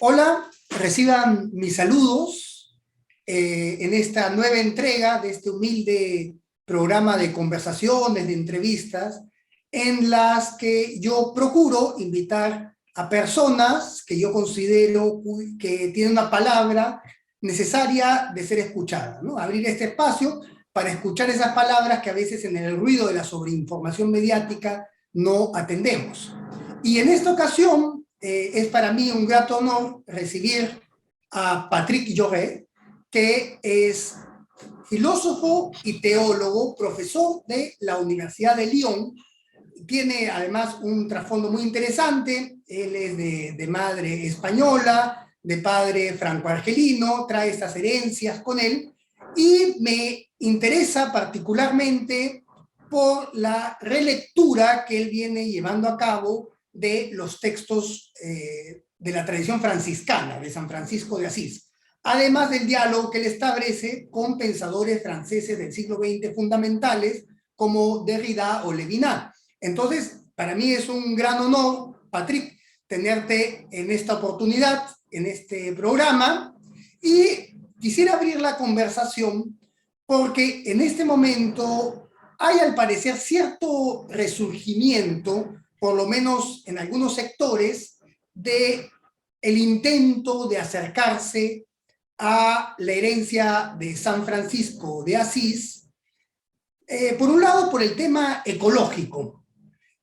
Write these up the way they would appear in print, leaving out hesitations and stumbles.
Hola, reciban mis saludos en esta nueva entrega de este humilde programa de conversaciones, de entrevistas, en las que yo procuro invitar a personas que yo considero que tienen una palabra necesaria de ser escuchada, ¿no? Abrir este espacio para escuchar esas palabras que a veces en el ruido de la sobreinformación mediática no atendemos. Y en esta ocasión es para mí un grato honor recibir a Patrick Lloret, que es filósofo y teólogo, profesor de la Universidad de Lyon. Tiene además un trasfondo muy interesante. Él es de madre española, de padre franco-argelino, trae estas herencias con él y me interesa particularmente por la relectura que él viene llevando a cabo de los textos de la tradición franciscana, de San Francisco de Asís, además del diálogo que él establece con pensadores franceses del siglo XX fundamentales como Derrida o Levinas. Entonces, para mí es un gran honor, Patrick, tenerte en esta oportunidad, en este programa, y quisiera abrir la conversación porque en este momento hay al parecer cierto resurgimiento, por lo menos en algunos sectores, de el intento de acercarse a la herencia de San Francisco de Asís, por un lado por el tema ecológico.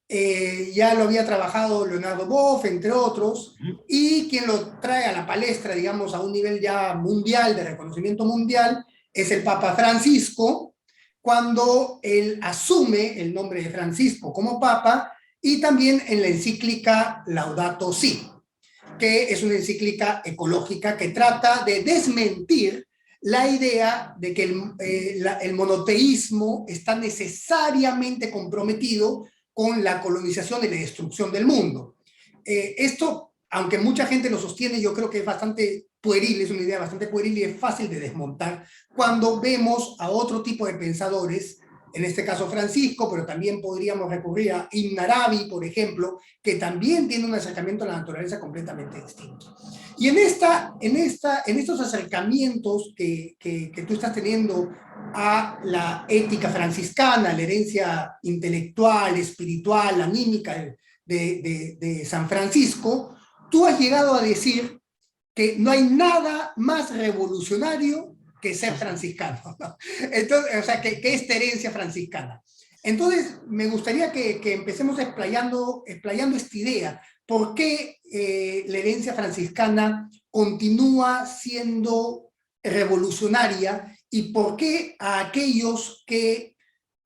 Ya lo había trabajado Leonardo Boff, entre otros, y quien lo trae a la palestra, digamos, a un nivel ya mundial, de reconocimiento mundial, es el Papa Francisco, cuando él asume el nombre de Francisco como Papa, y también en la encíclica Laudato Si, que es una encíclica ecológica que trata de desmentir la idea de que el monoteísmo está necesariamente comprometido con la colonización y la destrucción del mundo. Esto, aunque mucha gente lo sostiene, yo creo que es bastante pueril, es una idea bastante pueril y es fácil de desmontar cuando vemos a otro tipo de pensadores, en este caso Francisco, pero también podríamos recurrir a Ibn Arabi, por ejemplo, que también tiene un acercamiento a la naturaleza completamente distinto. Y en estos acercamientos que tú estás teniendo a la ética franciscana, la herencia intelectual, espiritual, anímica de San Francisco, tú has llegado a decir que no hay nada más revolucionario que ser franciscano, ¿no? Entonces, o sea, que esta herencia franciscana. Entonces, me gustaría que empecemos explayando esta idea. ¿Por qué la herencia franciscana continúa siendo revolucionaria y por qué a aquellos que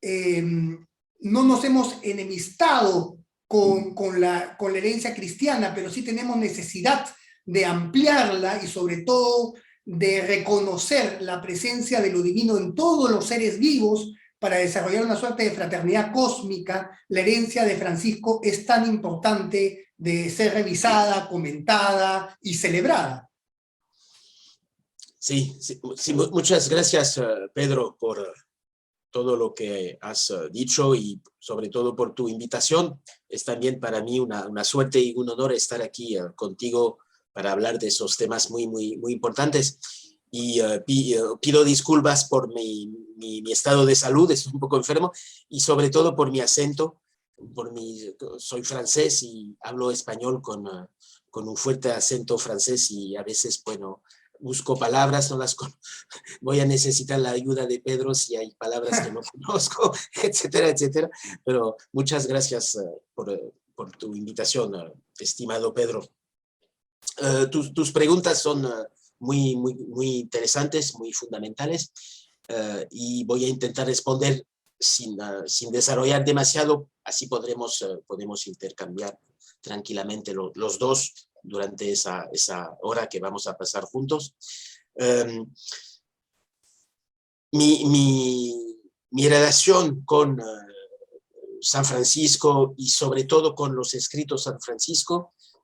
no nos hemos enemistado con la herencia cristiana, pero sí tenemos necesidad de ampliarla y sobre todo de reconocer la presencia de lo divino en todos los seres vivos para desarrollar una suerte de fraternidad cósmica, la herencia de Francisco es tan importante de ser revisada, comentada y celebrada? Sí, sí, sí, muchas gracias, Pedro, por todo lo que has dicho y sobre todo por tu invitación. Es también para mí una suerte y un honor estar aquí contigo para hablar de esos temas muy importantes. Y pido disculpas por mi estado de salud, estoy un poco enfermo, y sobre todo por mi acento. Soy francés y hablo español con un fuerte acento francés y a veces, bueno, busco palabras, no las voy a necesitar la ayuda de Pedro si hay palabras que no conozco, etcétera, etcétera. Pero muchas gracias por tu invitación, estimado Pedro. Tus preguntas son muy interesantes, muy fundamentales, y voy a intentar responder sin desarrollar demasiado, así podemos intercambiar tranquilamente los dos durante esa hora que vamos a pasar juntos. Mi relación con San Francisco y sobre todo con los escritos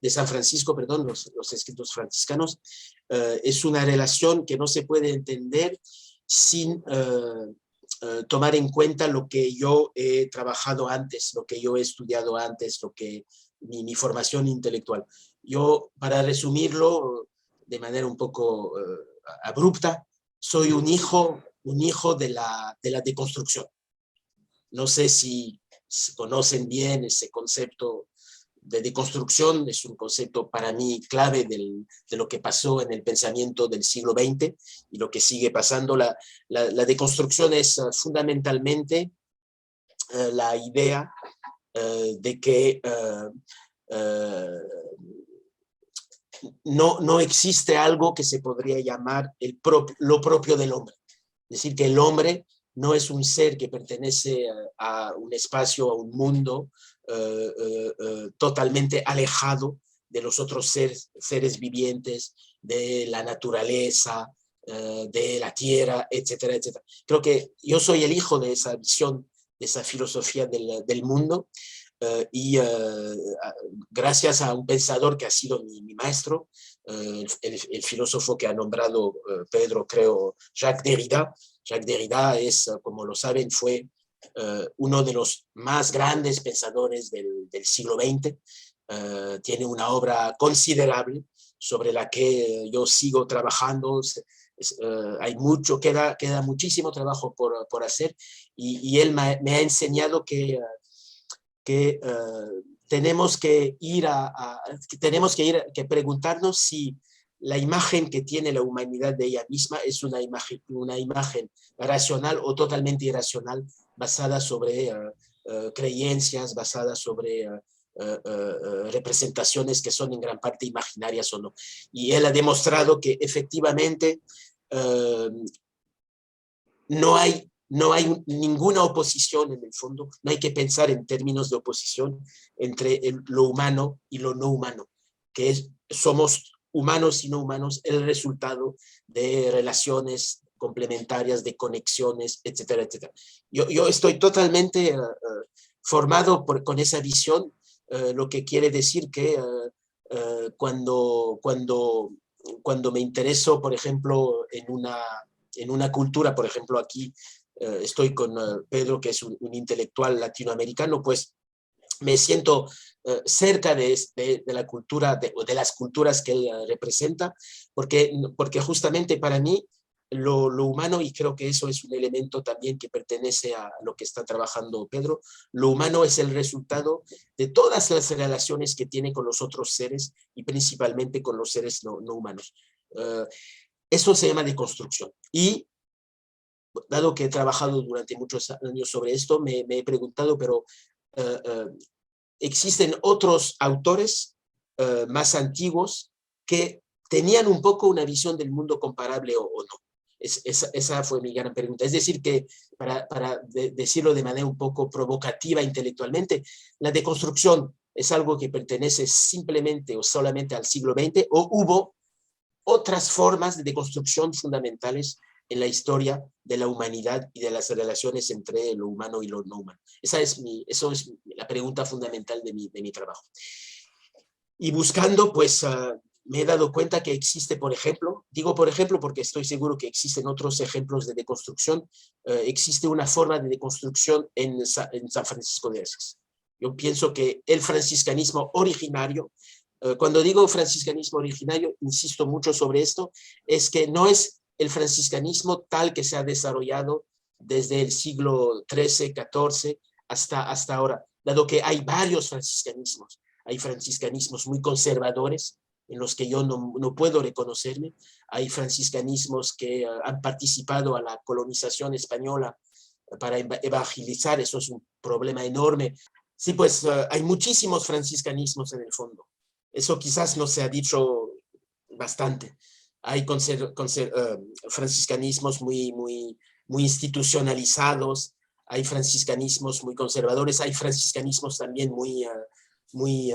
de San Francisco, perdón, los escritos franciscanos, es una relación que no se puede entender sin tomar en cuenta lo que yo he trabajado antes, lo que yo he estudiado antes, mi formación intelectual. Yo, para resumirlo de manera un poco abrupta, soy un hijo de la deconstrucción. No sé si conocen bien ese concepto de deconstrucción, es un concepto para mí clave de lo que pasó en el pensamiento del siglo XX y lo que sigue pasando. La deconstrucción es fundamentalmente la idea de que no existe algo que se podría llamar lo propio del hombre. Es decir, que el hombre no es un ser que pertenece a un espacio, a un mundo totalmente alejado de los otros seres vivientes, de la naturaleza, de la tierra, etcétera, etcétera. Creo que yo soy el hijo de esa visión, de esa filosofía del mundo, y gracias a un pensador que ha sido mi maestro, el filósofo que ha nombrado Pedro, creo, Jacques Derrida. Jacques Derrida es, como lo saben, fue uno de los más grandes pensadores del siglo XX. Tiene una obra considerable sobre la que yo sigo trabajando. Hay mucho, queda muchísimo trabajo por hacer, y él me ha enseñado que tenemos que preguntarnos si la imagen que tiene la humanidad de ella misma es una imagen racional o totalmente irracional, basada sobre creencias, basada sobre representaciones que son en gran parte imaginarias o no. Y él ha demostrado que efectivamente no hay ninguna oposición en el fondo, no hay que pensar en términos de oposición entre lo humano y lo no humano, que somos humanos y no humanos el resultado de relaciones complementarias, de conexiones, etcétera, etcétera. Yo estoy totalmente formado con esa visión, lo que quiere decir que cuando me intereso, por ejemplo, en una cultura, por ejemplo, aquí estoy con Pedro, que es un intelectual latinoamericano, pues me siento cerca de la cultura, de las culturas que él representa, porque justamente para mí lo humano, y creo que eso es un elemento también que pertenece a lo que está trabajando Pedro, lo humano es el resultado de todas las relaciones que tiene con los otros seres y principalmente con los seres no humanos. Eso se llama deconstrucción. Y dado que he trabajado durante muchos años sobre esto, me he preguntado, pero existen otros autores más antiguos que tenían un poco una visión del mundo comparable o no. Esa fue mi gran pregunta. Es decir, que para decirlo de manera un poco provocativa intelectualmente, la deconstrucción es algo que pertenece simplemente o solamente al siglo XX, o hubo otras formas de deconstrucción fundamentales en la historia de la humanidad y de las relaciones entre lo humano y lo no humano. Eso es la pregunta fundamental de mi trabajo. Y buscando, pues, me he dado cuenta que existe, por ejemplo, digo por ejemplo porque estoy seguro que existen otros ejemplos de deconstrucción, existe una forma de deconstrucción en San Francisco de Asís. Yo pienso que el franciscanismo originario, cuando digo franciscanismo originario, insisto mucho sobre esto, es que no es el franciscanismo tal que se ha desarrollado desde el siglo XIII, XIV hasta ahora, dado que hay varios franciscanismos. Hay franciscanismos muy conservadores, en los que yo no puedo reconocerme. Hay franciscanismos que han participado a la colonización española para evangelizar, eso es un problema enorme. Sí, pues hay muchísimos franciscanismos en el fondo. Eso quizás no se ha dicho bastante. Hay franciscanismos muy institucionalizados, hay franciscanismos muy conservadores, hay franciscanismos también muy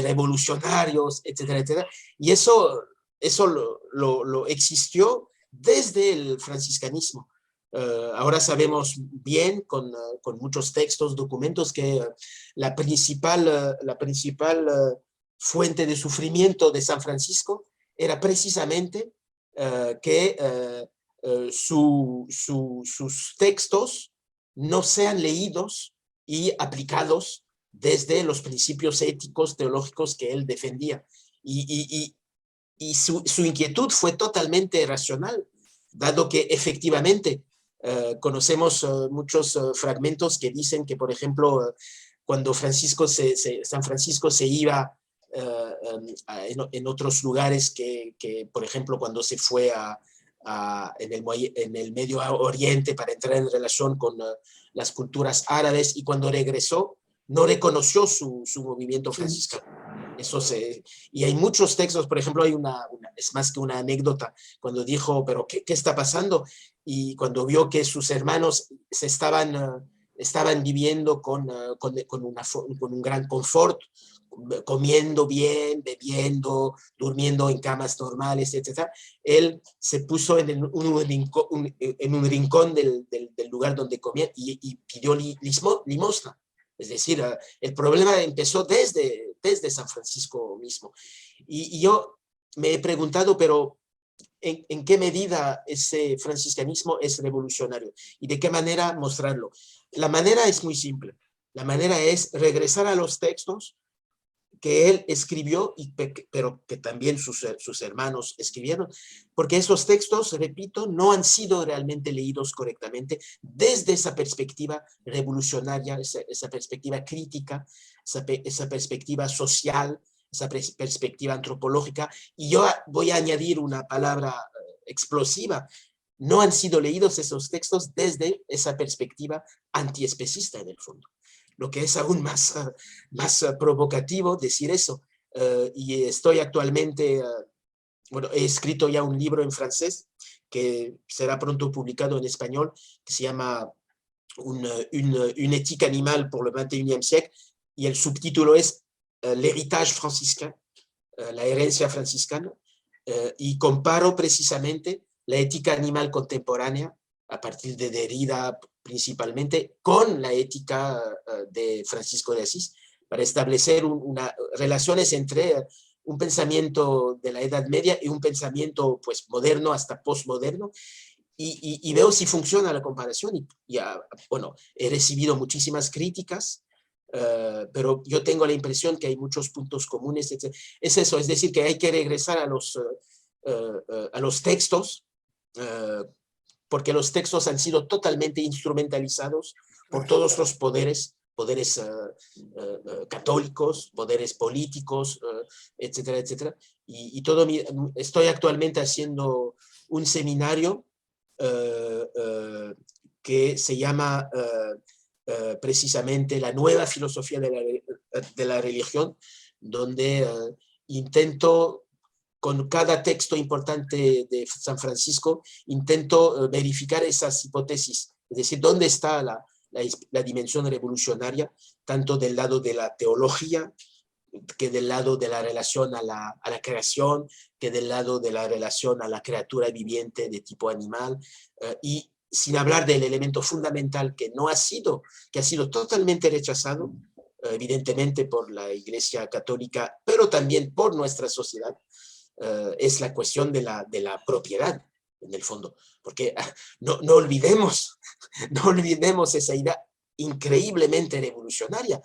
revolucionarios, etcétera, etcétera. Y eso lo existió desde el franciscanismo. Ahora sabemos bien con muchos textos, documentos, que la principal fuente de sufrimiento de San Francisco era precisamente que sus textos no sean leídos y aplicados desde los principios éticos, teológicos que él defendía. Y su inquietud fue totalmente racional, dado que efectivamente conocemos muchos fragmentos que dicen que, por ejemplo, cuando San Francisco se iba en otros lugares por ejemplo, cuando se fue en el Medio Oriente para entrar en relación con las culturas árabes, y cuando regresó no reconoció su movimiento franciscano. Y hay muchos textos, por ejemplo, es más que una anécdota, cuando dijo, pero ¿qué está pasando? Y cuando vio que sus hermanos estaban viviendo con un gran confort, comiendo bien, bebiendo, durmiendo en camas normales, etc. Él se puso en un rincón del lugar donde comía y pidió limosna. Es decir, el problema empezó desde San Francisco mismo. Y yo me he preguntado, pero ¿en qué medida ese franciscanismo es revolucionario? ¿Y de qué manera mostrarlo? La manera es muy simple. La manera es regresar a los textos que él escribió, pero que también sus hermanos escribieron, porque esos textos, repito, no han sido realmente leídos correctamente desde esa perspectiva revolucionaria, esa perspectiva crítica, esa perspectiva social, esa perspectiva antropológica. Y yo voy a añadir una palabra explosiva: no han sido leídos esos textos desde esa perspectiva antiespecista, en el fondo. Lo que es aún más provocativo decir eso. Y estoy actualmente, bueno, he escrito ya un libro en francés que será pronto publicado en español, que se llama Une éthique animale pour le 21e siècle, y el subtítulo es L'héritage franciscain, la herencia franciscana, y comparo precisamente la ética animal contemporánea, a partir de Derrida principalmente, con la ética de Francisco de Asís, para establecer relaciones entre un pensamiento de la Edad Media y un pensamiento pues moderno hasta postmoderno, y veo si funciona la comparación. Bueno, he recibido muchísimas críticas, pero yo tengo la impresión que hay muchos puntos comunes. Es eso, es decir, que hay que regresar a los textos, porque los textos han sido totalmente instrumentalizados por todos los poderes católicos, poderes políticos, etcétera, etcétera. Estoy actualmente haciendo un seminario que se llama precisamente La nueva filosofía de la religión, donde intento, con cada texto importante de San Francisco, intento verificar esas hipótesis, es decir, dónde está la dimensión revolucionaria, tanto del lado de la teología, que del lado de la relación a la creación, que del lado de la relación a la criatura viviente de tipo animal, y sin hablar del elemento fundamental que ha sido totalmente rechazado, evidentemente por la Iglesia Católica, pero también por nuestra sociedad, es la cuestión de la propiedad, en el fondo. Porque no olvidemos esa idea increíblemente revolucionaria,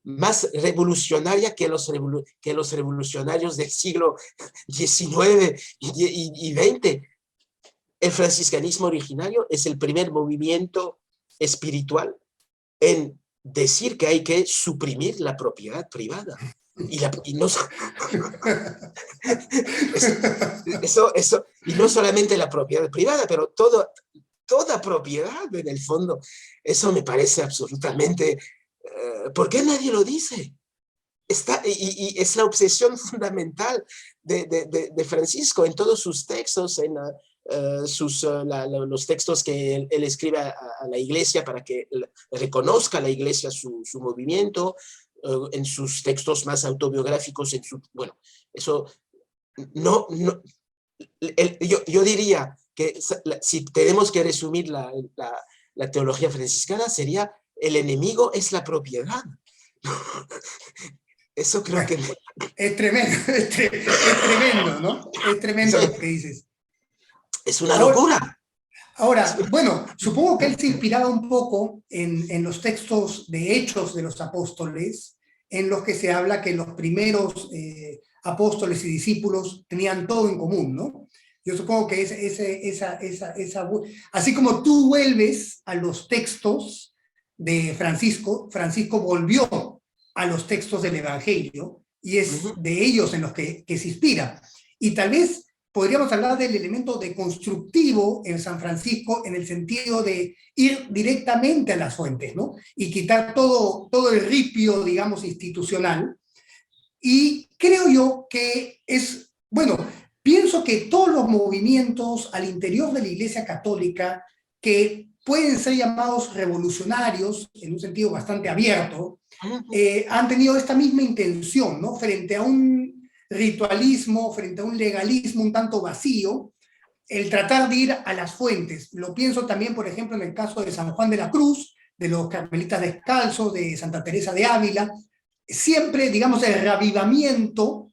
más revolucionaria que los revolucionarios del siglo XIX y XX. El franciscanismo originario es el primer movimiento espiritual en decir que hay que suprimir la propiedad privada. Y no solamente la propiedad privada, pero toda propiedad, en el fondo. Eso me parece absolutamente... ¿por qué nadie lo dice? Y es la obsesión fundamental de Francisco en todos sus textos, en los textos que él escribe a la Iglesia para que reconozca a la Iglesia su movimiento, en sus textos más autobiográficos, bueno, eso yo diría que si tenemos que resumir la teología franciscana, sería: el enemigo es la propiedad. Eso creo que... Es tremendo, es tremendo, ¿no? Es tremendo lo que dices. Es una locura. Ahora, bueno, supongo que él se inspiraba un poco en los textos de Hechos de los Apóstoles, en los que se habla que los primeros apóstoles y discípulos tenían todo en común, ¿no? Yo supongo que así como tú vuelves a los textos de Francisco, Francisco volvió a los textos del Evangelio y es de ellos en los que se inspira. Y tal vez podríamos hablar del elemento deconstructivo en San Francisco en el sentido de ir directamente a las fuentes, ¿no? Y quitar todo el ripio, digamos, institucional. Y creo yo que es, bueno, pienso que todos los movimientos al interior de la Iglesia Católica que pueden ser llamados revolucionarios, en un sentido bastante abierto, han tenido esta misma intención, ¿no? Frente a un ritualismo, frente a un legalismo un tanto vacío, el tratar de ir a las fuentes. Lo pienso también, por ejemplo, en el caso de San Juan de la Cruz, de los carmelitas descalzos, de Santa Teresa de Ávila. Siempre, digamos, el reavivamiento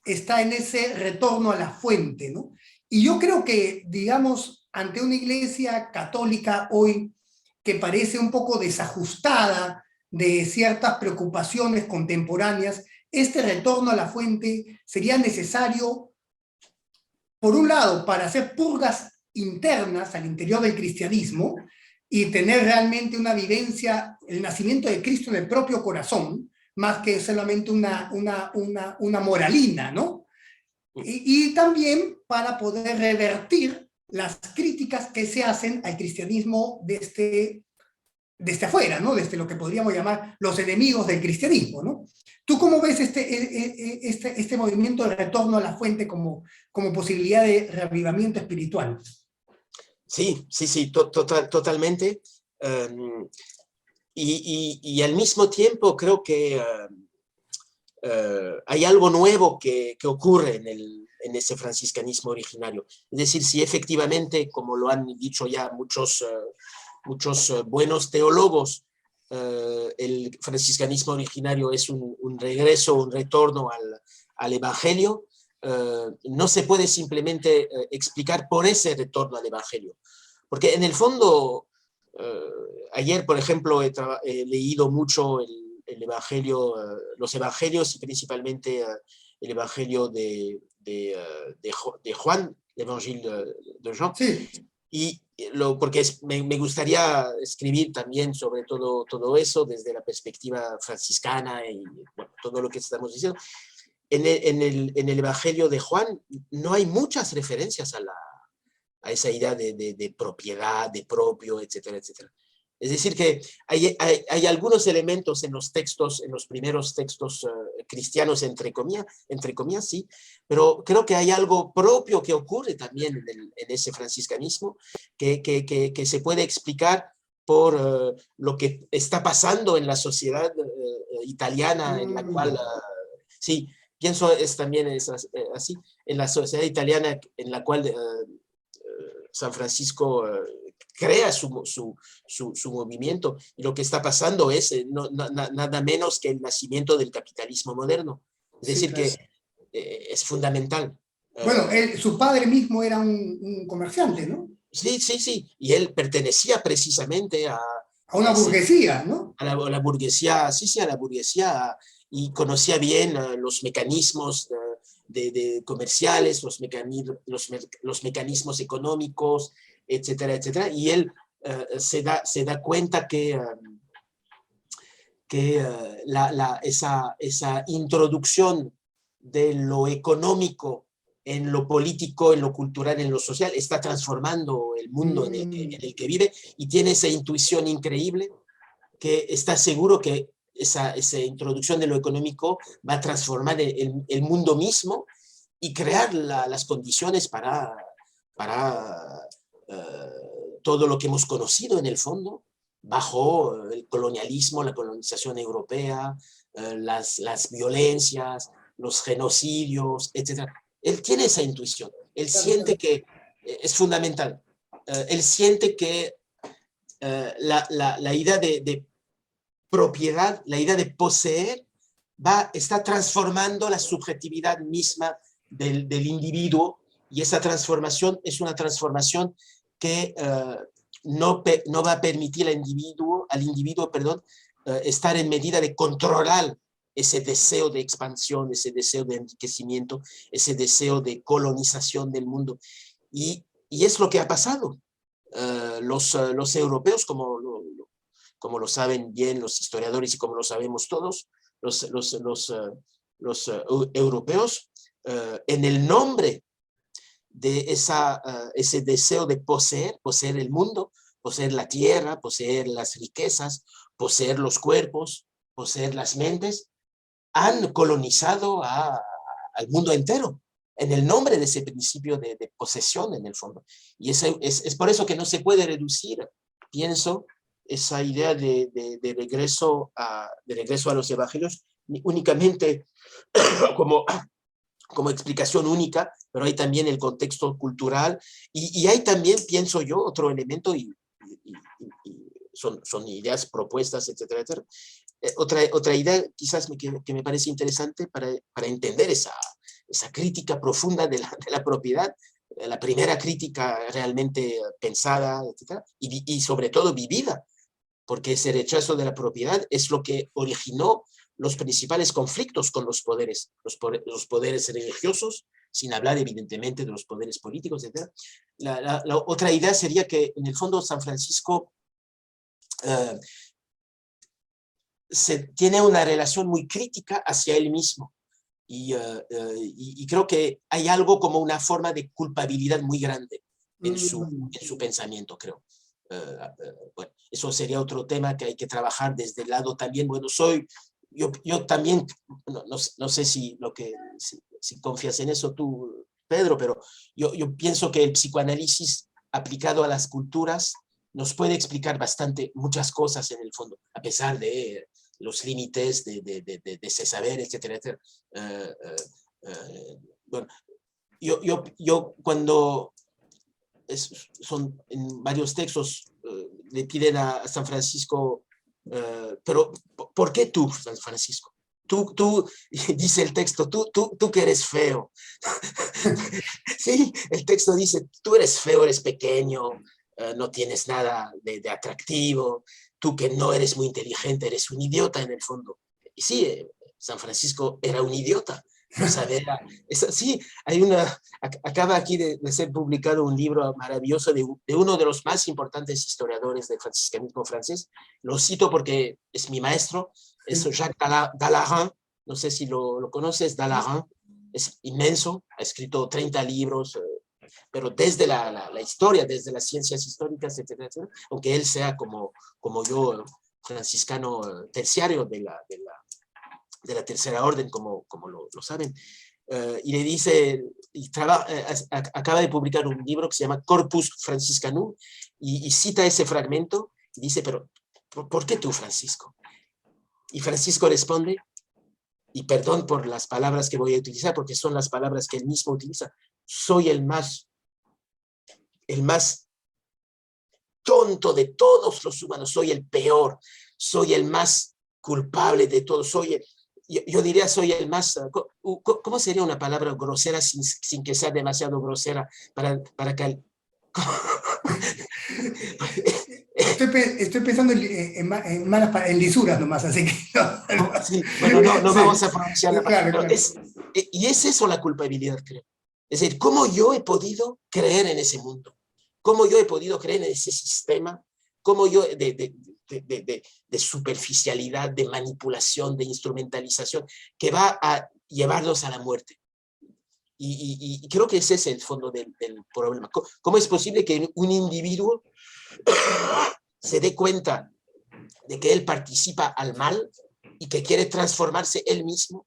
está en ese retorno a la fuente, ¿no? Y yo creo que, digamos, ante una iglesia católica hoy que parece un poco desajustada de ciertas preocupaciones contemporáneas, este retorno a la fuente sería necesario, por un lado, para hacer purgas internas al interior del cristianismo y tener realmente una vivencia, el nacimiento de Cristo en el propio corazón, más que solamente una moralina, ¿no? Y también para poder revertir las críticas que se hacen al cristianismo desde afuera, ¿no? Desde lo que podríamos llamar los enemigos del cristianismo, ¿no? ¿Tú cómo ves este movimiento de retorno a la fuente como posibilidad de reavivamiento espiritual? Sí, totalmente. Y al mismo tiempo creo que hay algo nuevo que ocurre en ese franciscanismo originario. Es decir, si efectivamente, como lo han dicho ya muchos buenos teólogos, el franciscanismo originario es un regreso, un retorno al Evangelio, no se puede simplemente explicar por ese retorno al Evangelio. Porque en el fondo, ayer, por ejemplo, he leído mucho el Evangelio, los Evangelios y principalmente el Evangelio de Juan, el Evangelio de Jean. Sí. Porque me gustaría escribir también sobre todo eso desde la perspectiva franciscana y bueno, todo lo que estamos diciendo. En el Evangelio de Juan no hay muchas referencias a esa idea de propiedad, de propio, etcétera, etcétera. Es decir, que hay algunos elementos en los textos, en los primeros textos cristianos, entre comillas, sí, pero creo que hay algo propio que ocurre también en ese franciscanismo que se puede explicar por lo que está pasando en la sociedad italiana, en la cual, sí, pienso también así, en la sociedad italiana en la cual San Francisco crea su movimiento, y lo que está pasando es nada menos que el nacimiento del capitalismo moderno. Es decir, claro, que es fundamental. Bueno, su padre mismo era un comerciante, ¿no? Sí, y él pertenecía precisamente a una burguesía, ¿no? A la burguesía, sí, a la burguesía, y conocía bien los mecanismos de comerciales, los mecanismos económicos, etcétera, etcétera, y él se da cuenta que esa introducción de lo económico en lo político, en lo cultural, en lo social, está transformando el mundo en el que vive, y tiene esa intuición increíble que está seguro que esa introducción de lo económico va a transformar el mundo mismo y crear las condiciones para todo lo que hemos conocido en el fondo, bajo el colonialismo, la colonización europea, las violencias, los genocidios, etc. Él tiene esa intuición, él siente que es fundamental, él siente que la idea de propiedad, la idea de poseer, está transformando la subjetividad misma del individuo, y esa transformación es una transformación que no va a permitir al individuo estar en medida de controlar ese deseo de expansión, ese deseo de enriquecimiento, ese deseo de colonización del mundo. Y es lo que ha pasado. Los europeos, como lo saben bien los historiadores y como lo sabemos todos, los europeos, en el nombre de ese deseo de poseer el mundo, poseer la tierra, poseer las riquezas, poseer los cuerpos, poseer las mentes, han colonizado al mundo entero en el nombre de ese principio de posesión en el fondo. Y es por eso que no se puede reducir, pienso, esa idea de regreso a los evangelios únicamente como explicación única, pero hay también el contexto cultural y hay también, pienso yo, otro elemento y son ideas propuestas, etcétera, etcétera. Otra idea quizás que me parece interesante para entender esa crítica profunda de la propiedad, la primera crítica realmente pensada, etcétera, y sobre todo vivida, porque ese rechazo de la propiedad es lo que originó los principales conflictos con los poderes religiosos, sin hablar evidentemente de los poderes políticos, etc. La otra idea sería que en el fondo San Francisco tiene una relación muy crítica hacia él mismo y creo que hay algo como una forma de culpabilidad muy grande en su pensamiento, creo. Bueno, eso sería otro tema que hay que trabajar desde el lado también, bueno, yo también, no sé si confías en eso tú, Pedro, pero yo pienso que el psicoanálisis aplicado a las culturas nos puede explicar muchas cosas en el fondo, a pesar de los límites de ese saber, etcétera, etcétera. Bueno, yo cuando son en varios textos le piden a San Francisco, pero ¿por qué tú, San Francisco? Tú, dice el texto, tú que eres feo. Sí, el texto dice, tú eres feo, eres pequeño, no tienes nada de atractivo, tú que no eres muy inteligente, eres un idiota en el fondo. Y sí, San Francisco era un idiota. No sabía, sí, acaba aquí de ser publicado un libro maravilloso de uno de los más importantes historiadores del franciscanismo francés. Lo cito porque es mi maestro, es Jacques Dallarin, no sé si lo conoces, Dallarin, es inmenso, ha escrito 30 libros, pero desde la historia, desde las ciencias históricas, etcétera, etcétera, aunque él sea como yo, franciscano terciario de la tercera orden, como lo saben, y le dice, acaba de publicar un libro que se llama Corpus Franciscanum, y cita ese fragmento, y dice, pero ¿por qué tú, Francisco? Y Francisco responde, y perdón por las palabras que voy a utilizar, porque son las palabras que él mismo utiliza, soy el más tonto de todos los humanos, soy el peor, soy el más culpable de todos, yo diría soy el más, ¿cómo sería una palabra grosera sin que sea demasiado grosera para que... Estoy pensando en lisuras nomás, así que... Sí, bueno, no sí, vamos a pronunciar la palabra, claro. Y es eso la culpabilidad, creo. Es decir, ¿cómo yo he podido creer en ese mundo? ¿Cómo yo he podido creer en ese sistema? ¿Cómo yo de superficialidad, de manipulación, de instrumentalización, que va a llevarnos a la muerte? Y creo que ese es el fondo del problema. ¿Cómo es posible que un individuo se dé cuenta de que él participa al mal y que quiere transformarse él mismo?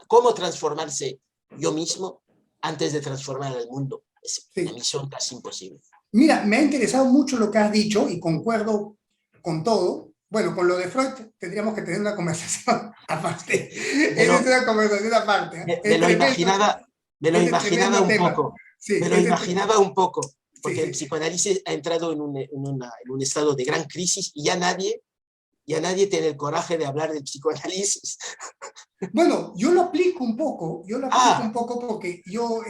¿Cómo transformarse yo mismo antes de transformar al mundo? Es una misión casi imposible. Mira, me ha interesado mucho lo que has dicho y concuerdo con todo. Bueno, con lo de Freud tendríamos que tener una conversación aparte. Esa es una conversación aparte. Me lo imaginaba un poco. Sí, me lo imaginaba un poco, porque el psicoanálisis ha entrado en un estado de gran crisis y ya nadie tiene el coraje de hablar del psicoanálisis. Bueno, yo lo aplico un poco porque yo,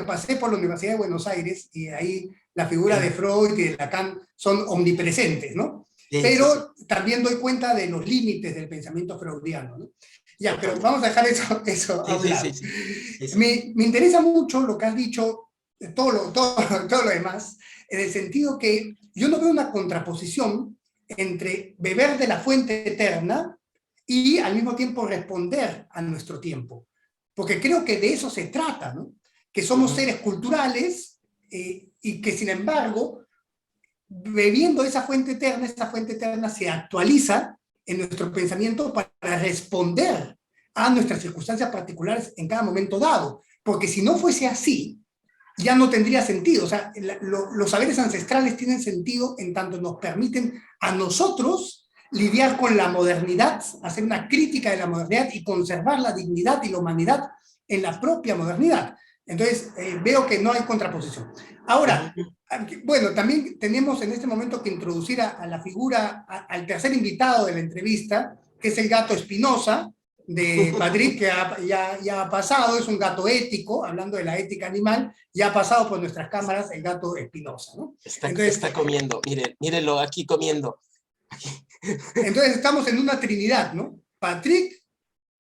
pasé por la Universidad de Buenos Aires y ahí la figura de Freud y de Lacan son omnipresentes, ¿no? Pero también doy cuenta de los límites del pensamiento freudiano, ¿no? Ya, pero totalmente. vamos a dejar eso a Sí, un sí, lado. sí, sí, sí, sí. Me interesa mucho lo que has dicho, todo lo demás, en el sentido que yo no veo una contraposición entre beber de la fuente eterna y al mismo tiempo responder a nuestro tiempo. Porque creo que de eso se trata, ¿no? Que somos Ujú. seres culturales y que sin embargo, bebiendo esa fuente eterna se actualiza en nuestro pensamiento para responder a nuestras circunstancias particulares en cada momento dado. Porque si no fuese así, ya no tendría sentido. O sea, los saberes ancestrales tienen sentido en tanto nos permiten a nosotros lidiar con la modernidad, hacer una crítica de la modernidad y conservar la dignidad y la humanidad en la propia modernidad. Entonces, veo que no hay contraposición. Ahora, Ujú. bueno, también tenemos en este momento que introducir a la figura, al tercer invitado de la entrevista, que es el gato Espinosa, de Patrick, que ya ha pasado, es un gato ético, hablando de la ética animal, ya ha pasado por nuestras cámaras el gato Espinosa, ¿no? Entonces, Está comiendo, mírenlo aquí comiendo. Aquí. entonces estamos en una trinidad, ¿no? Patrick,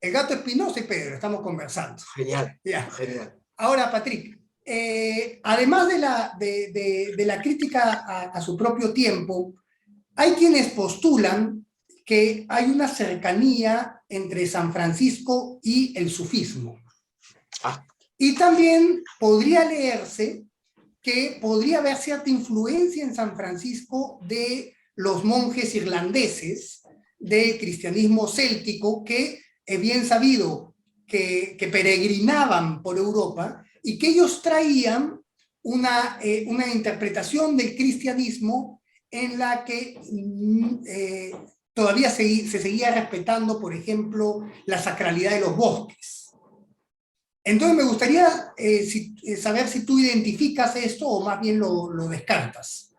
el gato Espinosa y Pedro, estamos conversando. Genial, Ya. genial. Ahora, Patrick, además de la crítica a su propio tiempo, hay quienes postulan que hay una cercanía entre San Francisco y el sufismo. Ah, Y también podría leerse que podría haber cierta influencia en San Francisco de los monjes irlandeses del cristianismo céltico que es bien sabido que peregrinaban por Europa y que ellos traían una interpretación del cristianismo en la que todavía se seguía respetando, por ejemplo, la sacralidad de los bosques. Entonces me gustaría saber si tú identificas esto o más bien lo descartas.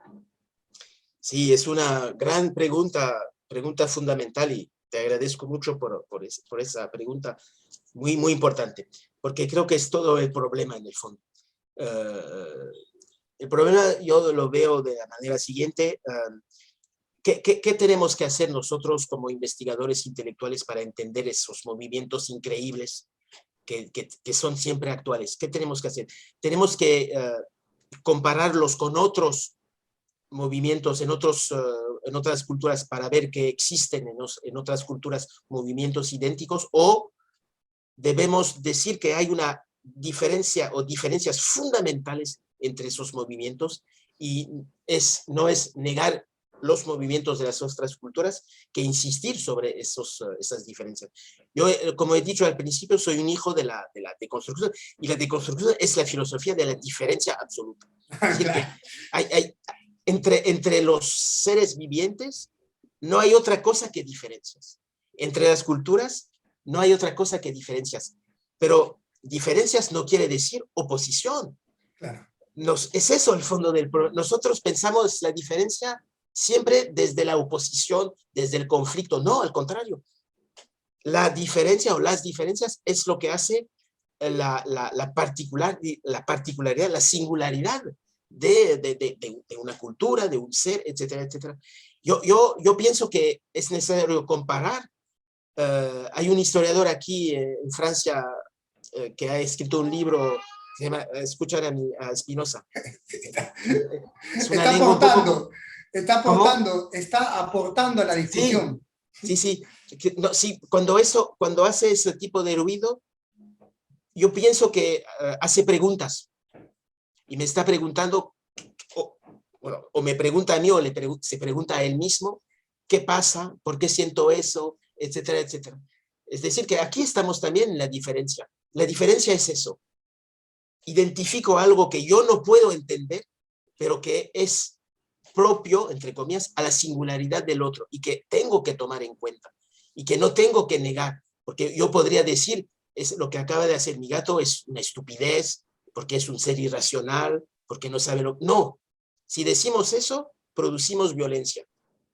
sí, es una gran pregunta, pregunta fundamental y te agradezco mucho por esa pregunta muy, muy importante, porque creo que es todo el problema en el fondo. Uh, el problema yo lo veo de la manera siguiente. ¿Qué tenemos que hacer nosotros como investigadores intelectuales para entender esos movimientos increíbles que son siempre actuales? ¿Qué tenemos que hacer? Tenemos que compararlos con otros movimientos en otras culturas para ver que existen en otras culturas movimientos idénticos, o debemos decir que hay una diferencia o diferencias fundamentales entre esos movimientos y no es negar los movimientos de las otras culturas que insistir sobre esas diferencias. Yo, como he dicho al principio, soy un hijo de la deconstrucción, y la deconstrucción es la filosofía de la diferencia absoluta. Es decir, que Claro. entre los seres vivientes no hay otra cosa que diferencias. Entre las culturas no hay otra cosa que diferencias. Pero diferencias no quiere decir oposición. Claro. Es eso el fondo del problema. Nosotros pensamos la diferencia siempre desde la oposición, desde el conflicto. No, al contrario. La diferencia o las diferencias es lo que hace la particularidad, la singularidad de una cultura, de un ser, etcétera, etcétera. Yo pienso que es necesario comparar. Hay un historiador aquí en Francia que ha escrito un libro, se llama Escuchar a Spinoza. Es una Está lengua un poco... aportando, ¿Cómo? está aportando a la Sí, discusión. sí, sí. No, sí, cuando hace ese tipo de ruido, yo pienso que hace preguntas y me está preguntando, o, bueno, o me pregunta a mí o se pregunta a él mismo, ¿qué pasa? ¿Por qué siento eso? Etcétera, etcétera. Es decir, que aquí estamos también en la diferencia. La diferencia es eso. Identifico algo que yo no puedo entender, pero que es propio, entre comillas, a la singularidad del otro y que tengo que tomar en cuenta y que no tengo que negar, porque yo podría decir, es lo que acaba de hacer mi gato es una estupidez, porque es un ser irracional, porque no sabe lo... No, si decimos eso, producimos violencia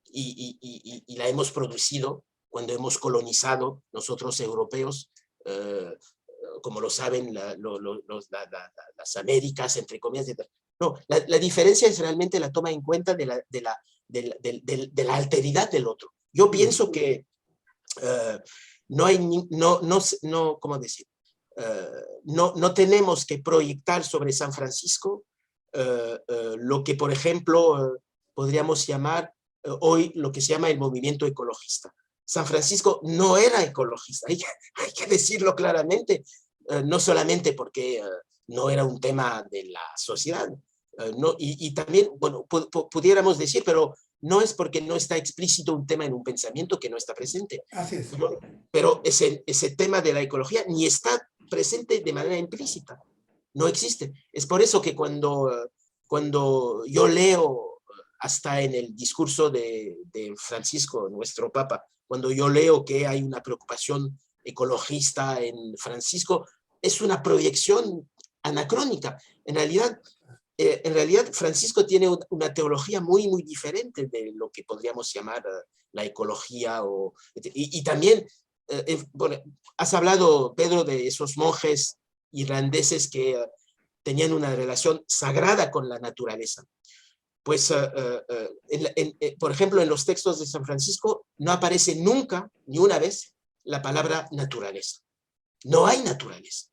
y la hemos producido cuando hemos colonizado nosotros europeos, como lo saben las Américas, entre comillas. No, la diferencia es realmente la toma en cuenta de la alteridad del otro. Yo pienso que no hay, ¿cómo decir? No tenemos que proyectar sobre San Francisco lo que, por ejemplo, podríamos llamar hoy lo que se llama el movimiento ecologista. San Francisco no era ecologista, hay que decirlo claramente, no solamente porque no era un tema de la sociedad, no, y también, bueno, pudiéramos decir, pero no es porque no está explícito un tema en un pensamiento que no está presente. Así es. Pero ese tema de la ecología ni está presente de manera implícita, no existe. Es por eso que cuando yo leo, hasta en el discurso de Francisco, nuestro Papa, cuando yo leo que hay una preocupación ecologista en Francisco, es una proyección anacrónica. En realidad Francisco tiene una teología muy, muy diferente de lo que podríamos llamar la ecología. Y también, bueno, has hablado, Pedro, de esos monjes irlandeses que tenían una relación sagrada con la naturaleza. Pues, por ejemplo, en los textos de San Francisco no aparece nunca, ni una vez, la palabra naturaleza. No hay naturaleza.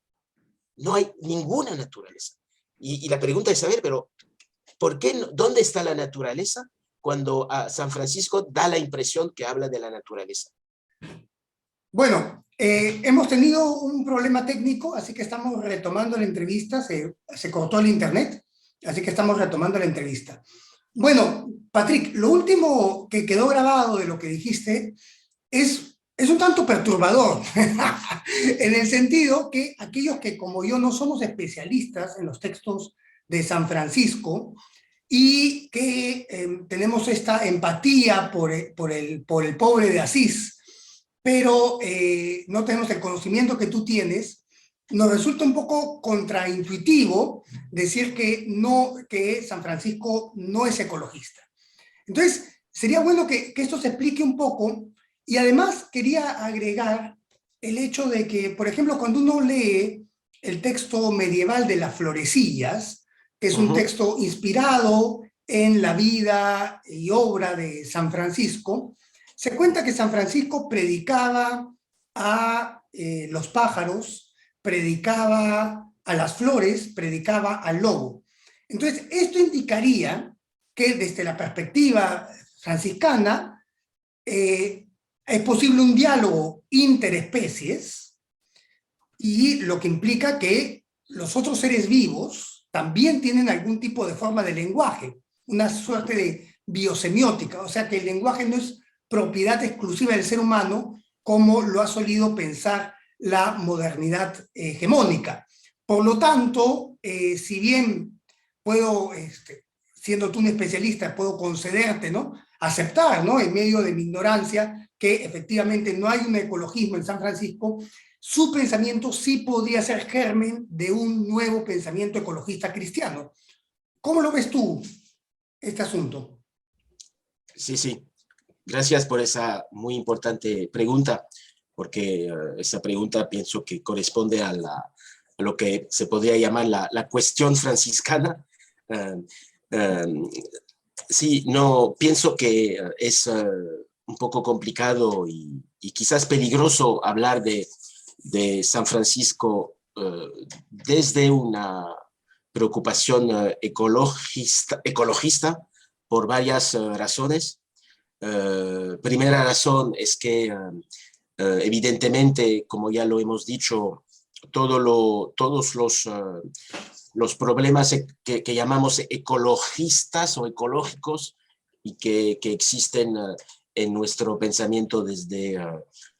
No hay ninguna naturaleza. Y la pregunta es saber, pero ¿por qué? ¿Dónde está la naturaleza cuando a San Francisco da la impresión que habla de la naturaleza? Bueno, hemos tenido un problema técnico, así que estamos retomando la entrevista. Se cortó el internet, así que estamos retomando la entrevista. Bueno, Patrick, lo último que quedó grabado de lo que dijiste es un tanto perturbador, en el sentido que aquellos que como yo no somos especialistas en los textos de San Francisco y que tenemos esta empatía por el pobre de Asís, pero no tenemos el conocimiento que tú tienes, nos resulta un poco contraintuitivo decir que San Francisco no es ecologista. Entonces, sería bueno que esto se explique un poco, y además quería agregar el hecho de que, por ejemplo, cuando uno lee el texto medieval de las Florecillas, que es un texto inspirado en la vida y obra de San Francisco, se cuenta que San Francisco predicaba a los pájaros, predicaba a las flores, predicaba al lobo. Entonces, esto indicaría que desde la perspectiva franciscana es posible un diálogo interespecies, y lo que implica que los otros seres vivos también tienen algún tipo de forma de lenguaje, una suerte de biosemiótica, o sea que el lenguaje no es propiedad exclusiva del ser humano como lo ha solido pensar la modernidad hegemónica. Por lo tanto, si bien puedo, siendo tú un especialista, puedo concederte, ¿no?, aceptar, ¿no?, en medio de mi ignorancia, que efectivamente no hay un ecologismo en San Francisco, su pensamiento sí podría ser germen de un nuevo pensamiento ecologista cristiano. ¿Cómo lo ves tú, este asunto? Sí. Gracias por esa muy importante pregunta, porque esa pregunta pienso que corresponde a lo que se podría llamar la cuestión franciscana. Sí, no, pienso que es un poco complicado y quizás peligroso hablar de San Francisco desde una preocupación ecologista por varias razones. Primera razón es que evidentemente, como ya lo hemos dicho, todos los problemas que llamamos ecologistas o ecológicos y que existen en nuestro pensamiento desde,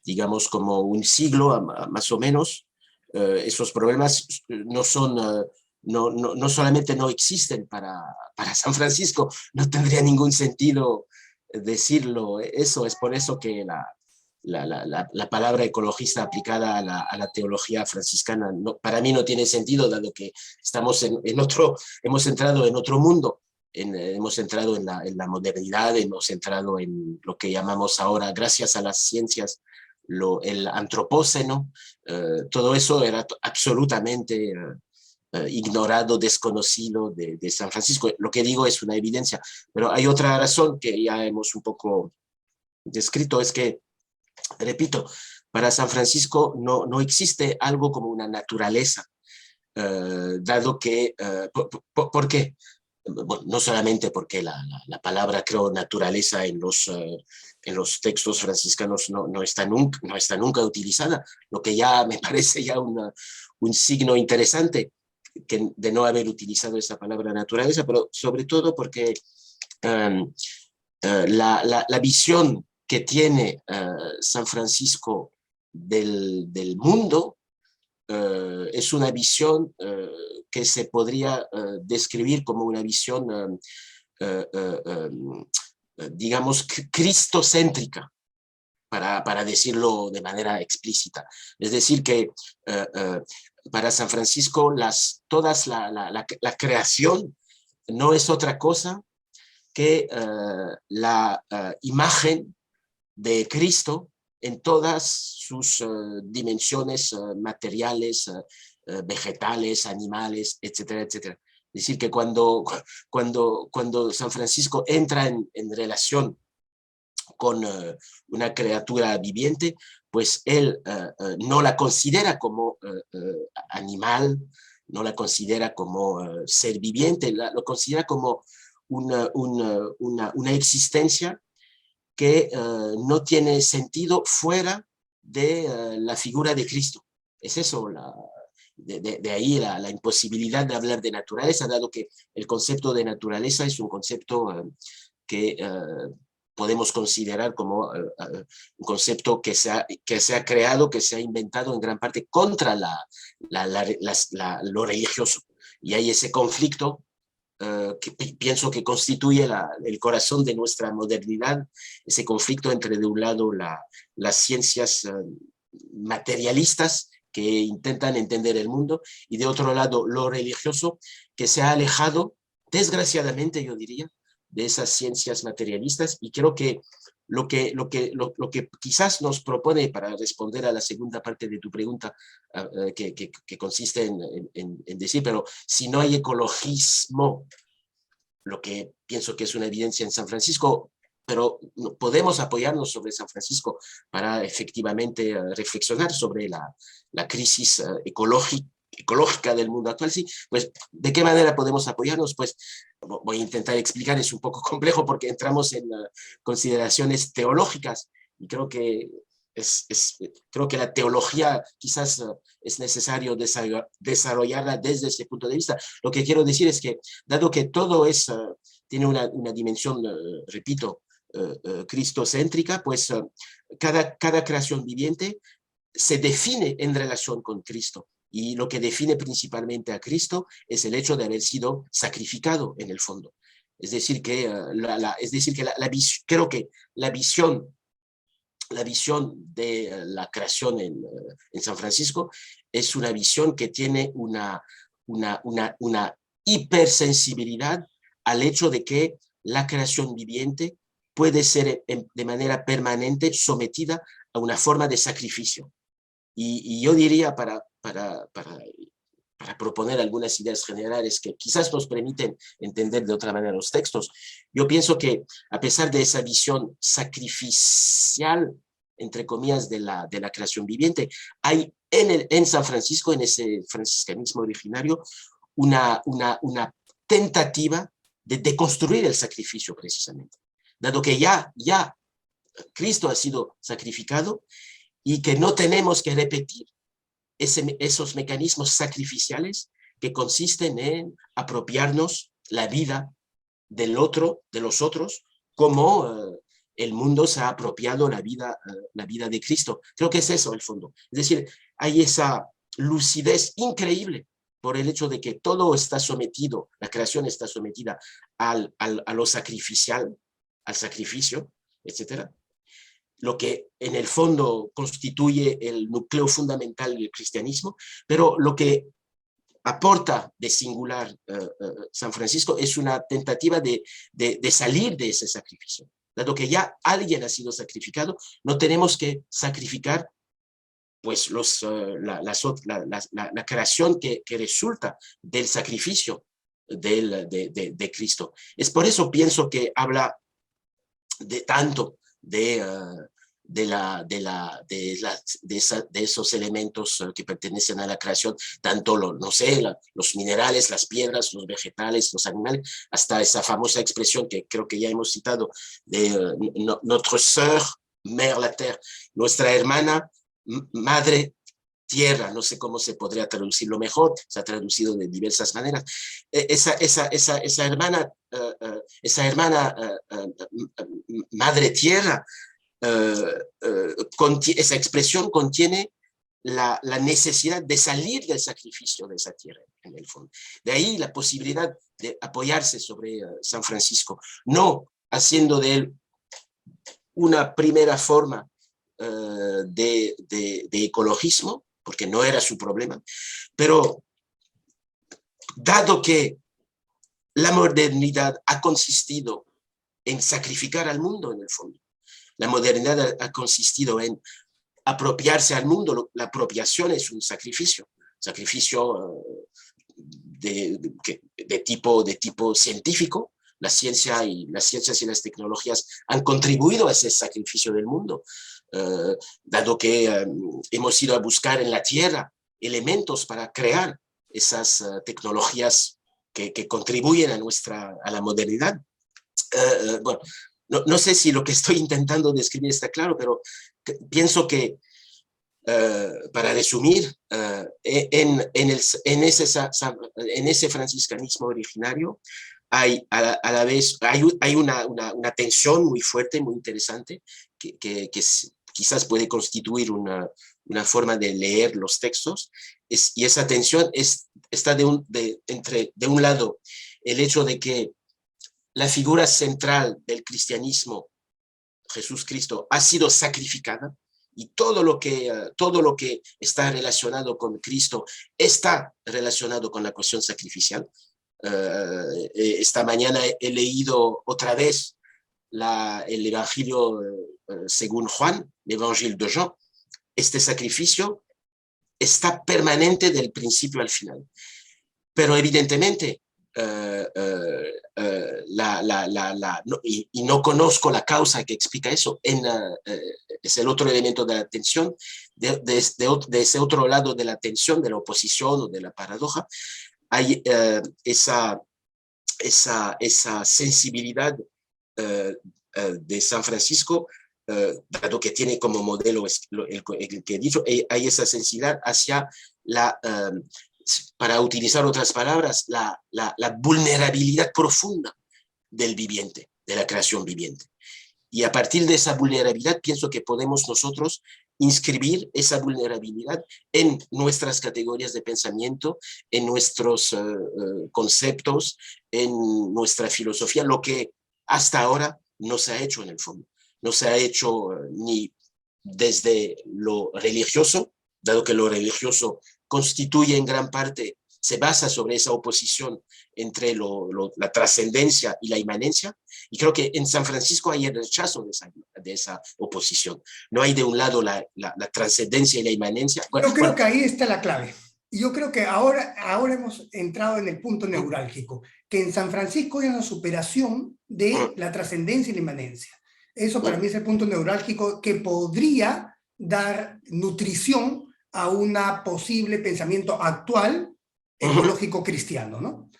digamos, como un siglo más o menos, esos problemas no son... No solamente no existen para San Francisco, no tendría ningún sentido decirlo. Eso es por eso que la palabra ecologista aplicada a la teología franciscana para mí no tiene sentido, dado que estamos hemos entrado en otro mundo, hemos entrado en la modernidad, hemos entrado en lo que llamamos ahora, gracias a las ciencias, el antropóceno. Todo eso era absolutamente ignorado, desconocido de San Francisco. Lo que digo es una evidencia, pero hay otra razón que ya hemos un poco descrito, es que repito, para San Francisco no existe algo como una naturaleza, dado que, ¿por qué? Bueno, no solamente porque la palabra, creo, naturaleza en los textos franciscanos no está nunca utilizada, lo que ya me parece ya un signo interesante de no haber utilizado esa palabra naturaleza, pero sobre todo porque um, la visión que tiene San Francisco del mundo es una visión que se podría describir como una visión, digamos, cristocéntrica, para decirlo de manera explícita. Es decir, que para San Francisco toda la creación no es otra cosa que la imagen de Cristo en todas sus dimensiones materiales, vegetales, animales, etcétera, etcétera. Es decir, que cuando San Francisco entra en relación con una criatura viviente, pues él no la considera como animal, no la considera como ser viviente, lo considera como una existencia que no tiene sentido fuera de la figura de Cristo. Es eso, de ahí la imposibilidad de hablar de naturaleza, dado que el concepto de naturaleza es un concepto que podemos considerar como un concepto que se ha creado, que se ha inventado en gran parte contra lo religioso. Y hay ese conflicto que pienso que constituye el corazón de nuestra modernidad, ese conflicto entre, de un lado, las ciencias materialistas que intentan entender el mundo, y de otro lado, lo religioso, que se ha alejado, desgraciadamente, yo diría, de esas ciencias materialistas. Y creo que lo que quizás nos propone, para responder a la segunda parte de tu pregunta, que consiste en decir, pero si no hay ecologismo, lo que pienso que es una evidencia en San Francisco, pero podemos apoyarnos sobre San Francisco para efectivamente reflexionar sobre la crisis ecológica del mundo actual. Sí, pues, ¿de qué manera podemos apoyarnos? Pues voy a intentar explicar, es un poco complejo porque entramos en consideraciones teológicas, y creo que creo que la teología quizás es necesario desarrollarla desde este punto de vista. Lo que quiero decir es que, dado que todo tiene una dimensión, repito, cristocéntrica, pues cada creación viviente se define en relación con Cristo. Y lo que define principalmente a Cristo es el hecho de haber sido sacrificado en el fondo. Es decir, que, creo que la visión de la creación en San Francisco es una visión que tiene una hipersensibilidad al hecho de que la creación viviente puede ser de manera permanente sometida a una forma de sacrificio. Y yo diría, para proponer algunas ideas generales que quizás nos permiten entender de otra manera los textos, yo pienso que, a pesar de esa visión sacrificial, entre comillas, de la creación viviente, hay en San Francisco, en ese franciscanismo originario, una tentativa de deconstruir el sacrificio, precisamente, dado que ya Cristo ha sido sacrificado, y que no tenemos que repetir esos mecanismos sacrificiales que consisten en apropiarnos la vida del otro, de los otros, como el mundo se ha apropiado la vida de Cristo. Creo que es eso el fondo. Es decir, hay esa lucidez increíble por el hecho de que todo está sometido, la creación está sometida a lo sacrificial, al sacrificio, etcétera. Lo que en el fondo constituye el núcleo fundamental del cristianismo, pero lo que aporta de singular San Francisco es una tentativa de salir de ese sacrificio. Dado que ya alguien ha sido sacrificado, no tenemos que sacrificar pues la creación que resulta del sacrificio de Cristo. Es por eso pienso que habla tanto de de esos elementos que pertenecen a la creación, tanto los minerales, las piedras, los vegetales, los animales, hasta esa famosa expresión que creo que ya hemos citado de notre sœur, mère la terre, nuestra hermana, madre tierra, no sé cómo se podría traducirlo mejor, se ha traducido de diversas maneras. Esa hermana madre tierra, esa expresión contiene la necesidad de salir del sacrificio de esa tierra, en el fondo. De ahí la posibilidad de apoyarse sobre San Francisco, no haciendo de él una primera forma de ecologismo, porque no era su problema, pero dado que la modernidad ha consistido en sacrificar al mundo, en el fondo, la modernidad ha consistido en apropiarse al mundo. La apropiación es un sacrificio de tipo científico. Las ciencias y las tecnologías han contribuido a ese sacrificio del mundo, dado que hemos ido a buscar en la tierra elementos para crear esas tecnologías que contribuyen a la modernidad. Bueno, no sé si lo que estoy intentando describir está claro, pero pienso que, para resumir, en ese franciscanismo originario hay a la vez una tensión muy fuerte, muy interesante, que quizás puede constituir una forma de leer los textos, y esa tensión está de un lado el hecho de que la figura central del cristianismo, Jesús Cristo, ha sido sacrificada, y todo lo que está relacionado con Cristo está relacionado con la cuestión sacrificial. Esta mañana he leído otra vez el Evangelio según Juan, el Evangelio de Jean. Este sacrificio está permanente del principio al final. Pero evidentemente, no conozco la causa que explica eso, es el otro elemento de la tensión, de ese otro lado de la tensión, de la oposición o de la paradoja, hay esa sensibilidad de San Francisco, dado que tiene como modelo el que he dicho, hay esa sensibilidad hacia para utilizar otras palabras, la vulnerabilidad profunda del viviente, de la creación viviente. Y a partir de esa vulnerabilidad pienso que podemos nosotros inscribir esa vulnerabilidad en nuestras categorías de pensamiento, en nuestros conceptos, en nuestra filosofía, lo que hasta ahora no se ha hecho en el fondo. No se ha hecho ni desde lo religioso, dado que lo religioso constituye en gran parte, se basa sobre esa oposición entre la trascendencia y la inmanencia, y creo que en San Francisco hay el rechazo de esa oposición. No hay de un lado la trascendencia y la inmanencia. Yo creo que ahí está la clave. Yo creo que ahora hemos entrado en el punto neurálgico, que en San Francisco hay una superación de la trascendencia y la inmanencia. Eso para mí es el punto neurálgico que podría dar nutrición a un posible pensamiento actual ecológico cristiano, ¿no?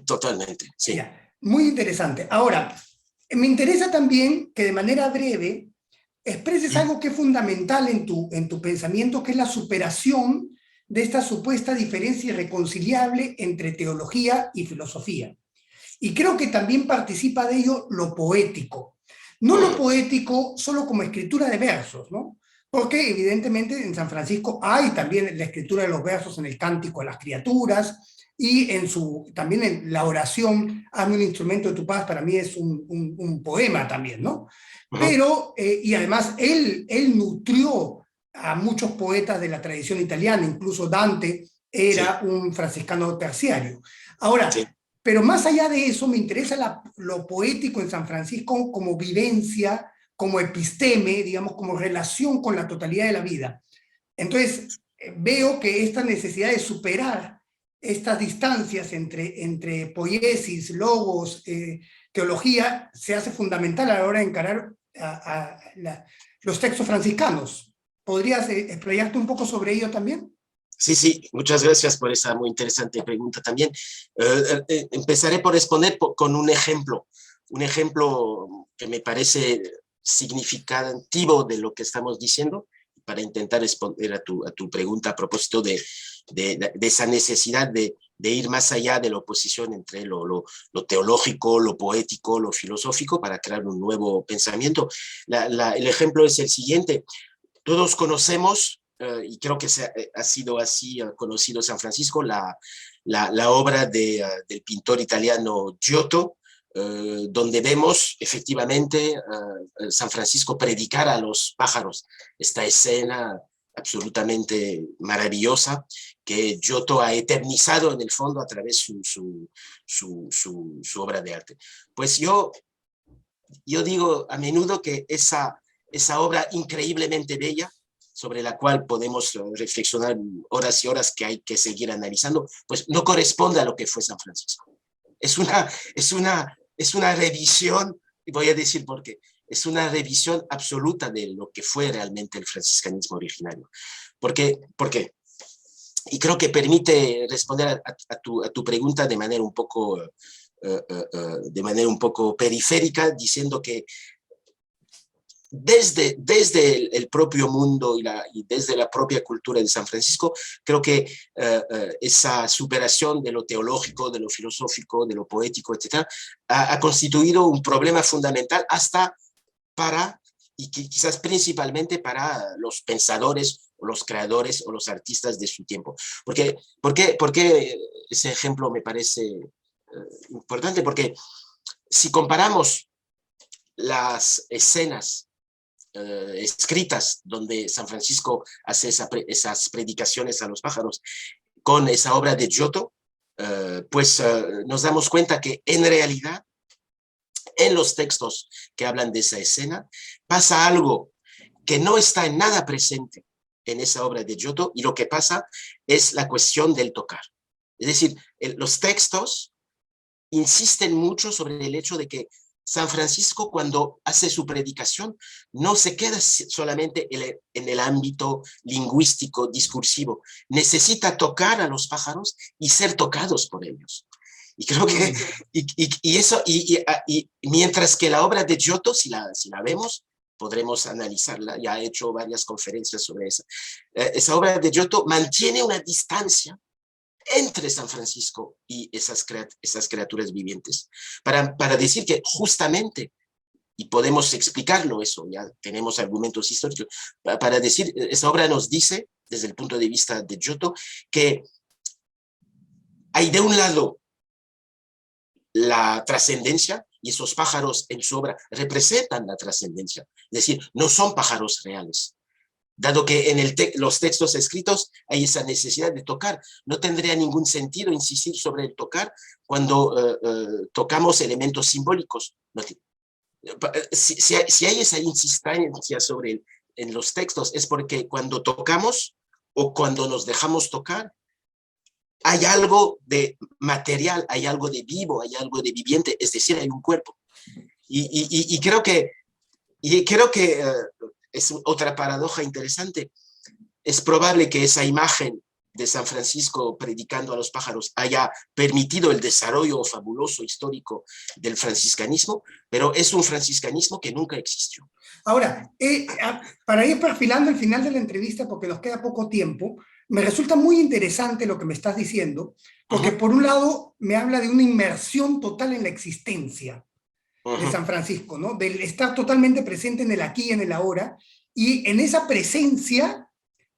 Totalmente, sí. Ya, muy interesante. Ahora, me interesa también que de manera breve expreses algo que es fundamental en tu pensamiento, que es la superación de esta supuesta diferencia irreconciliable entre teología y filosofía. Y creo que también participa de ello lo poético. No lo poético solo como escritura de versos, ¿no? Porque evidentemente en San Francisco hay también la escritura de los versos en el Cántico a las Criaturas, y también en la oración, hazme un instrumento de tu paz, para mí es un poema también, ¿no? Pero, y además él nutrió a muchos poetas de la tradición italiana, incluso Dante era un franciscano terciario. Ahora, pero más allá de eso, me interesa lo poético en San Francisco como vivencia, como episteme, digamos, como relación con la totalidad de la vida. Entonces, veo que esta necesidad de superar estas distancias entre poiesis, logos, teología, se hace fundamental a la hora de encarar los textos franciscanos. ¿Podrías explayarte un poco sobre ello también? Sí, sí, muchas gracias por esa muy interesante pregunta también. Empezaré por responder con un ejemplo que me parece significativo de lo que estamos diciendo, para intentar responder a tu pregunta a propósito de esa necesidad de ir más allá de la oposición entre lo teológico, lo poético, lo filosófico, para crear un nuevo pensamiento. El ejemplo es el siguiente. Todos conocemos, y creo que ha sido así conocido San Francisco, la obra del pintor italiano Giotto, donde vemos efectivamente San Francisco predicar a los pájaros. Esta escena absolutamente maravillosa que Giotto ha eternizado en el fondo a través de su obra de arte. Pues yo digo a menudo que esa obra increíblemente bella, sobre la cual podemos reflexionar horas y horas, que hay que seguir analizando, pues no corresponde a lo que fue San Francisco. Es una revisión, y voy a decir por qué. Es una revisión absoluta de lo que fue realmente el franciscanismo originario. ¿Por qué? Y creo que permite responder a tu pregunta de manera un poco periférica, diciendo que desde el propio mundo y desde la propia cultura de San Francisco, creo que esa superación de lo teológico, de lo filosófico, de lo poético, etc., ha constituido un problema fundamental hasta para, y quizás principalmente para los pensadores, o los creadores, o los artistas de su tiempo. ¿Por qué ese ejemplo me parece importante? Porque si comparamos las escenas escritas donde San Francisco hace esas predicaciones a los pájaros con esa obra de Giotto, pues nos damos cuenta que en realidad en los textos que hablan de esa escena pasa algo que no está en nada presente en esa obra de Giotto, y lo que pasa es la cuestión del tocar. Es decir, los textos insisten mucho sobre el hecho de que San Francisco, cuando hace su predicación, no se queda solamente en el ámbito lingüístico, discursivo. Necesita tocar a los pájaros y ser tocados por ellos. Y creo que, y mientras que la obra de Giotto, si la vemos, podremos analizarla, ya he hecho varias conferencias sobre esa. Esa obra de Giotto mantiene una distancia entre San Francisco y esas criaturas vivientes, para decir que justamente, y podemos explicarlo eso, ya tenemos argumentos históricos, para decir, esa obra nos dice, desde el punto de vista de Giotto, que hay de un lado la trascendencia, y esos pájaros en su obra representan la trascendencia, es decir, no son pájaros reales. Dado que en los textos escritos hay esa necesidad de tocar, no tendría ningún sentido insistir sobre el tocar cuando tocamos elementos simbólicos. Si hay esa insistencia en los textos, es porque cuando tocamos o cuando nos dejamos tocar, hay algo de material, hay algo de vivo, hay algo de viviente, es decir, hay un cuerpo. Y creo que es otra paradoja interesante. Es probable que esa imagen de San Francisco predicando a los pájaros haya permitido el desarrollo fabuloso histórico del franciscanismo, pero es un franciscanismo que nunca existió. Ahora, para ir perfilando el final de la entrevista, porque nos queda poco tiempo, me resulta muy interesante lo que me estás diciendo, porque por un lado me habla de una inmersión total en la existencia de San Francisco, ¿no? Del estar totalmente presente en el aquí y en el ahora, y en esa presencia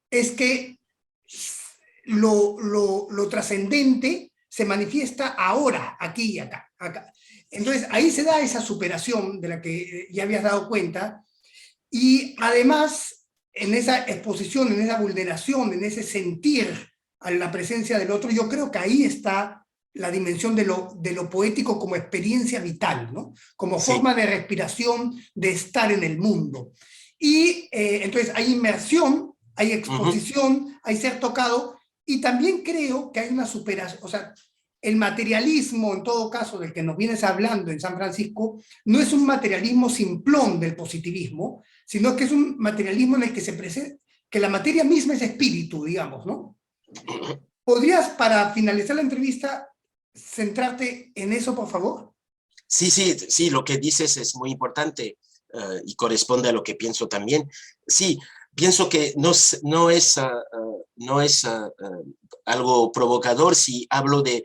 es que lo trascendente se manifiesta ahora, aquí y acá. Entonces ahí se da esa superación de la que ya habías dado cuenta, y además en esa exposición, en esa vulneración, en ese sentir a la presencia del otro, yo creo que ahí está la dimensión de lo poético como experiencia vital, ¿no? Como forma de respiración, de estar en el mundo. Y entonces hay inmersión, hay exposición, hay ser tocado, y también creo que hay una superación, o sea, el materialismo, en todo caso, del que nos vienes hablando en San Francisco, no es un materialismo simplón del positivismo, sino que es un materialismo en el que se presenta, que la materia misma es espíritu, digamos, ¿no? ¿Podrías, para finalizar la entrevista, centrarte en eso, por favor? Sí, lo que dices es muy importante y corresponde a lo que pienso también. Sí, pienso que no es algo provocador si hablo de,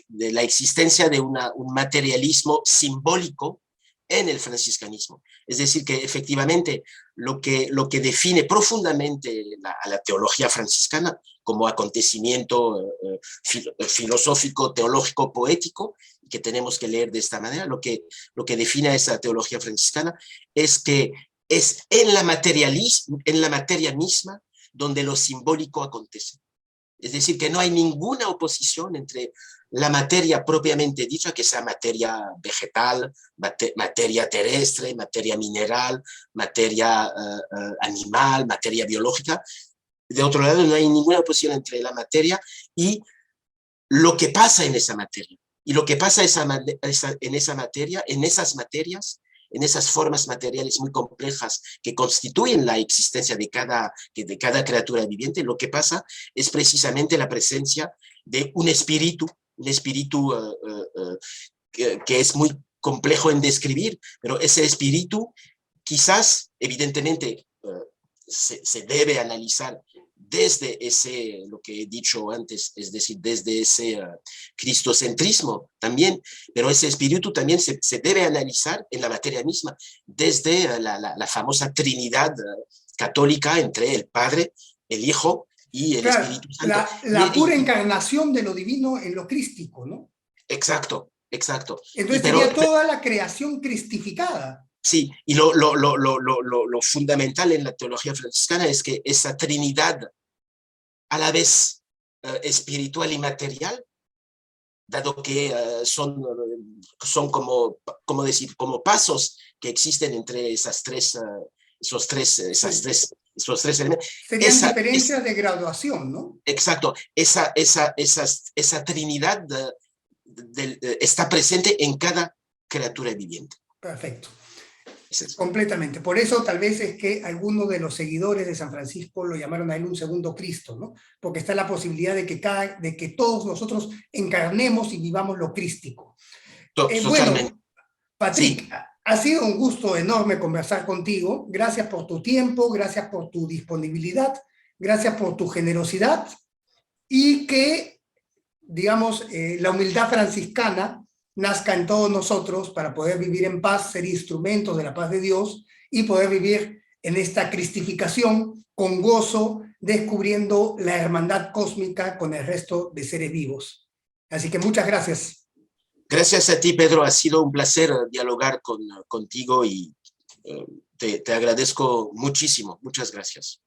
de la existencia de un materialismo simbólico en el franciscanismo. Es decir, que efectivamente lo que define profundamente a la teología franciscana como acontecimiento filosófico, teológico, poético, que tenemos que leer de esta manera, lo que define a esa teología franciscana es que es en la materia misma donde lo simbólico acontece. Es decir, que no hay ninguna oposición entre la materia propiamente dicha, que sea materia vegetal, materia terrestre, materia mineral, materia animal, materia biológica. De otro lado, no hay ninguna oposición entre la materia y lo que pasa en esa materia. Y lo que pasa en esa materia, en esas materias, en esas formas materiales muy complejas que constituyen la existencia de cada criatura viviente, lo que pasa es precisamente la presencia de un espíritu que es muy complejo en describir, pero ese espíritu quizás, evidentemente, se debe analizar desde lo que he dicho antes, es decir, desde ese cristocentrismo también, pero ese espíritu también se debe analizar en la materia misma, desde la famosa Trinidad católica entre el Padre, el Hijo y el Espíritu Santo. La pura encarnación de lo divino en lo crístico, ¿no? Exacto. Entonces sería toda la creación cristificada. Sí, y lo fundamental en la teología franciscana es que esa Trinidad, a la vez espiritual y material, dado que son como pasos que existen entre esos tres elementos. Serían diferencias de graduación, ¿no? Exacto, esa Trinidad está presente en cada criatura viviente. Perfecto. Completamente. Por eso tal vez es que algunos de los seguidores de San Francisco lo llamaron a él un segundo Cristo, ¿no? Porque está la posibilidad de que todos nosotros encarnemos y vivamos lo crístico. Bueno, Patrick, sí. Ha sido un gusto enorme conversar contigo. Gracias por tu tiempo, gracias por tu disponibilidad, gracias por tu generosidad y que, digamos, la humildad franciscana nazca en todos nosotros para poder vivir en paz, ser instrumentos de la paz de Dios y poder vivir en esta cristificación con gozo, descubriendo la hermandad cósmica con el resto de seres vivos. Así que muchas gracias. Gracias a ti, Pedro. Ha sido un placer dialogar contigo y te agradezco muchísimo. Muchas gracias.